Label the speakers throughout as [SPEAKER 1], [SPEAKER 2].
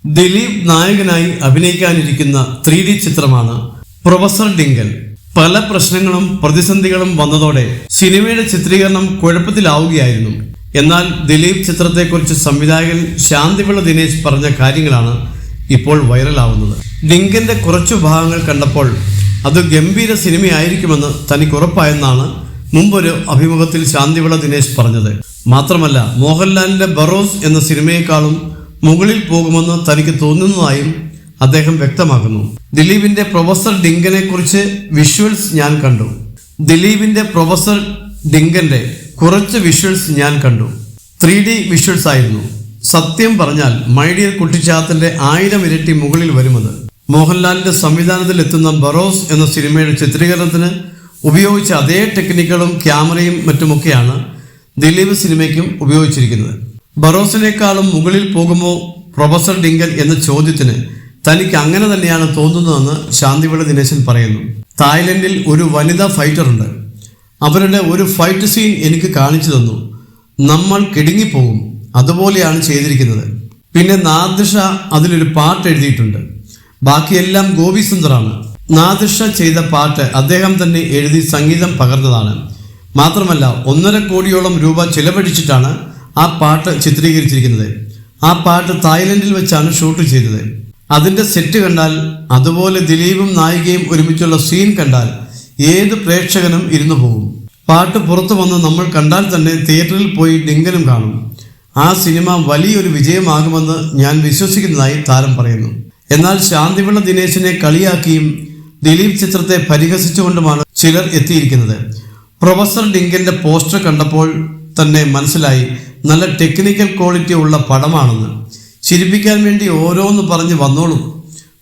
[SPEAKER 1] ദിലീപ് നായകനായി അഭിനയിക്കാനിരിക്കുന്ന 3D ചിത്രമാണ് professor Dinkan. പല പ്രശ്നങ്ങളും പ്രതിസന്ധികളും വന്നതോടെ സിനിമയുടെ ചിത്രീകരണം കുഴപ്പത്തിലാവുകയായിരുന്നു. എന്നാൽ ദിലീപ് ചിത്രത്തെക്കുറിച്ച് സംവിധായകൻ ശാന്തിവിള ദിനേശ് പറഞ്ഞ കാര്യങ്ങളാണ് ഇപ്പോൾ വൈറലാവുന്നത്. ഡിങ്കന്റെ കുറച്ചു ഭാഗങ്ങൾ കണ്ടപ്പോൾ അത് ഗംഭീര സിനിമയായിരിക്കുമെന്ന് തനിക്ക് ഉറപ്പായെന്നാണ് മുമ്പൊരു അഭിമുഖത്തിൽ ശാന്തിവിള ദിനേശ് പറഞ്ഞത്. മാത്രമല്ല, മോഹൻലാലിന്റെ ബറോസ് എന്ന സിനിമയെക്കാളും മുകളിൽ പോകുമെന്ന് തനിക്ക് തോന്നുന്നതായും അദ്ദേഹം വ്യക്തമാക്കുന്നു. ദിലീപിന്റെ പ്രൊഫസർ ഡിങ്കനെ കുറിച്ച് വിഷ്വൽസ് ഞാൻ കണ്ടു. ദിലീപിന്റെ പ്രൊഫസർ ഡിങ്കന്റെ കുറച്ച് വിഷ്വൽസ് ഞാൻ കണ്ടു. 3D വിഷ്വൽസ് ആയിരുന്നു. സത്യം പറഞ്ഞാൽ മൈ ഡിയർ കുട്ടിച്ചാത്തന്റെ 1000 ഇരട്ടി മുകളിൽ വരുന്നത്. മോഹൻലാലിന്റെ സംവിധാനത്തിൽ എത്തുന്ന ബറോസ് എന്ന സിനിമയുടെ ചിത്രീകരണത്തിന് ഉപയോഗിച്ച അതേ ടെക്നിക്കുകളും ക്യാമറയും മറ്റുമൊക്കെയാണ് ദിലീപ് സിനിമയ്ക്കും ഉപയോഗിച്ചിരിക്കുന്നത്. ബറോസിനേക്കാളും മുകളിൽ പോകുമോ പ്രൊഫസർ ഡിങ്കൻ എന്ന ചോദ്യത്തിന് തനിക്ക് അങ്ങനെ തന്നെയാണ് തോന്നുന്നതെന്ന് ശാന്തിവിള ദിനേശൻ പറയുന്നു. തായ്ലൻഡിൽ ഒരു വനിതാ ഫൈറ്റർ ഉണ്ട്. അവരുടെ ഒരു ഫൈറ്റ് സീൻ എനിക്ക് കാണിച്ചു തന്നു. നമ്മൾ കിടുങ്ങിപ്പോകും. അതുപോലെയാണ് ചെയ്തിരിക്കുന്നത്. പിന്നെ നാദിർഷ അതിലൊരു പാട്ട് എഴുതിയിട്ടുണ്ട്. ബാക്കിയെല്ലാം ഗോപി സുന്ദറാണ്. നാദിർഷ ചെയ്ത പാട്ട് അദ്ദേഹം തന്നെ എഴുതി സംഗീതം പകർന്നതാണ്. മാത്രമല്ല 1.5 കോടിയോളം രൂപ ചിലവഴിച്ചിട്ടാണ് ആ പാട്ട് ചിത്രീകരിച്ചിരിക്കുന്നത്. ആ പാട്ട് തായ്ലൻഡിൽ വെച്ചാണ് ഷൂട്ട് ചെയ്തത്. അതിൻ്റെ സെറ്റ് കണ്ടാൽ, അതുപോലെ ദിലീപും നായികയും ഒരുമിച്ചുള്ള സീൻ കണ്ടാൽ ഏത് പ്രേക്ഷകനും ഇരുന്നു പോകും. പാട്ട് പുറത്തു വന്ന് നമ്മൾ കണ്ടാൽ തന്നെ തിയേറ്ററിൽ പോയി ഡിങ്കനും കാണും. ആ സിനിമ വലിയൊരു വിജയമാകുമെന്ന് ഞാൻ വിശ്വസിക്കുന്നതായി താരം പറയുന്നു. എന്നാൽ ശാന്തിവിള ദിനേശിനെ കളിയാക്കിയും ദിലീപ് ചിത്രത്തെ പരിഹസിച്ചുകൊണ്ടുമാണ് ചിലർ എത്തിയിരിക്കുന്നത്. പ്രൊഫസർ ഡിങ്കന്റെ പോസ്റ്റർ കണ്ടപ്പോൾ തന്നെ മനസ്സിലായി നല്ല ടെക്നിക്കൽ ക്വാളിറ്റി ഉള്ള പടമാണെന്ന്. ചിരിപ്പിക്കാൻ വേണ്ടി ഓരോന്ന് പറഞ്ഞ് വന്നോളും.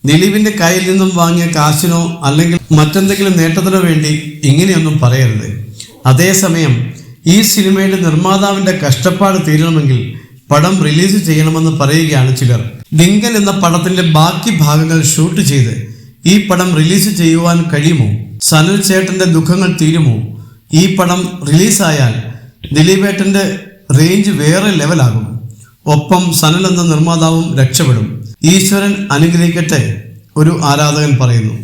[SPEAKER 1] ദിലീപിന്റെ കയ്യിൽ നിന്നും വാങ്ങിയ കാശിനോ അല്ലെങ്കിൽ മറ്റെന്തെങ്കിലും നേട്ടത്തിനോ വേണ്ടി ഇങ്ങനെയൊന്നും പറയരുത്. അതേസമയം ഈ സിനിമയുടെ നിർമ്മാതാവിന്റെ കഷ്ടപ്പാട് തീരണമെങ്കിൽ പടം റിലീസ് ചെയ്യണമെന്ന് പറയുകയാണ് ചിലർ. ഡിങ്കൻ എന്ന പടത്തിന്റെ ബാക്കി ഭാഗങ്ങൾ ഷൂട്ട് ചെയ്ത് ഈ പടം റിലീസ് ചെയ്യുവാൻ കഴിയുമോ? സനൽ ചേട്ടന്റെ ദുഃഖങ്ങൾ തീരുമോ? ഈ പടം റിലീസായാൽ ദിലീപേട്ടന്റെ റേഞ്ച് വേറെ ലെവലാകും. ഒപ്പം സനൽ എന്ന നിർമ്മാതാവും രക്ഷപ്പെടും. ഈശ്വരൻ അനുഗ്രഹിക്കട്ടെ, ഒരു ആരാധകൻ പറയുന്നു.